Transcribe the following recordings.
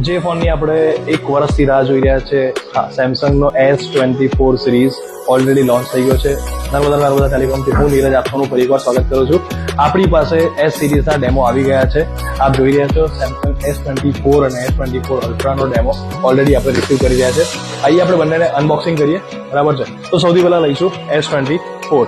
જે ફોનની આપણે 1 વર્ષથી રાહ જોઈ રહ્યા છે, હા, સેમસંગનો S24 સિરીઝ ઓલરેડી લોન્ચ થઈ ગયો છે. નર્મદા ટેલિકોમથી હું નીરજ આપનું ફરી એકવાર સ્વાગત કરું છું. આપણી પાસે S સિરીઝના ડેમો આવી ગયા છે. આપ જોઈ રહ્યા છો સેમસંગ S24 અને S24 અલ્ટ્રાનો ડેમો ઓલરેડી આપણે રિસીવ કરી રહ્યા છે. આઈએ આપણે બંનેને અનબોક્સિંગ કરીએ, બરાબર છે? તો સૌથી પહેલા લઈશું S24.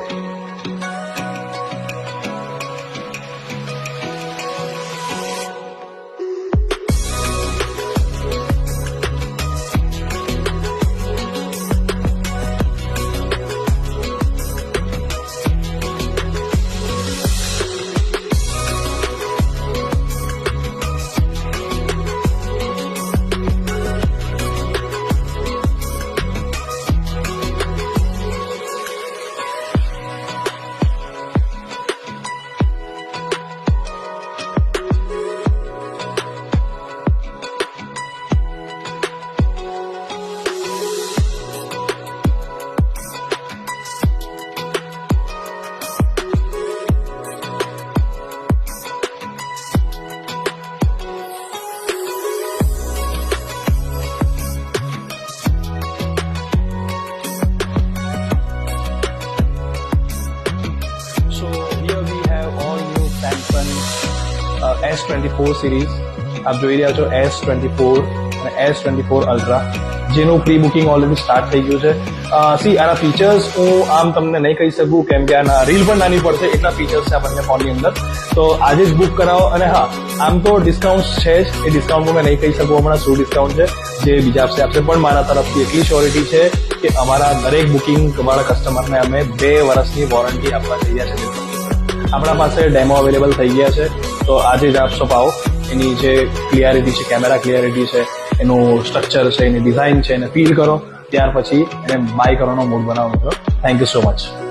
S24 સિરીઝ આપ જોઈ રહ્યા છો, S24 અને S24 અલ્ટ્રા, જેનું પ્રી બુકિંગ ઓલરેડી સ્ટાર્ટ થઈ ગયું છે. આના ફીચર્સ હું આમ તમને નહીં કહી શકું, કેમ કે આના રીલ પણ નાની પડશે, એટલા ફીચર્સ છે આ બંને ફોનની અંદર. તો આજે જ બુક કરાવો. અને હા, આમ તો ડિસ્કાઉન્ટ છે જ, એ ડિસ્કાઉન્ટ મેં નહીં કહી શકું હમણાં શું ડિસ્કાઉન્ટ છે, જે બીજા આપશે, પણ મારા તરફથી એટલી શ્યોરિટી છે કે અમારા દરેક બુકિંગ વાળા કસ્ટમરને અમે 2 વર્ષની વોરંટી આપવા જઈ રહ્યા છીએ. આપણા પાસે ડેમો અવેલેબલ થઈ ગયા છે, તો આજે જ આપ શોપ આવો. એની જે ક્લિયરિટી છે, કેમેરા ક્લિયરિટી છે, એનું સ્ટ્રક્ચર છે, એની ડિઝાઇન છે, એને ફીલ કરો, ત્યાર પછી એને બાય કરવાનો મૂડ બનાવો મિત્રો. Thank you so much.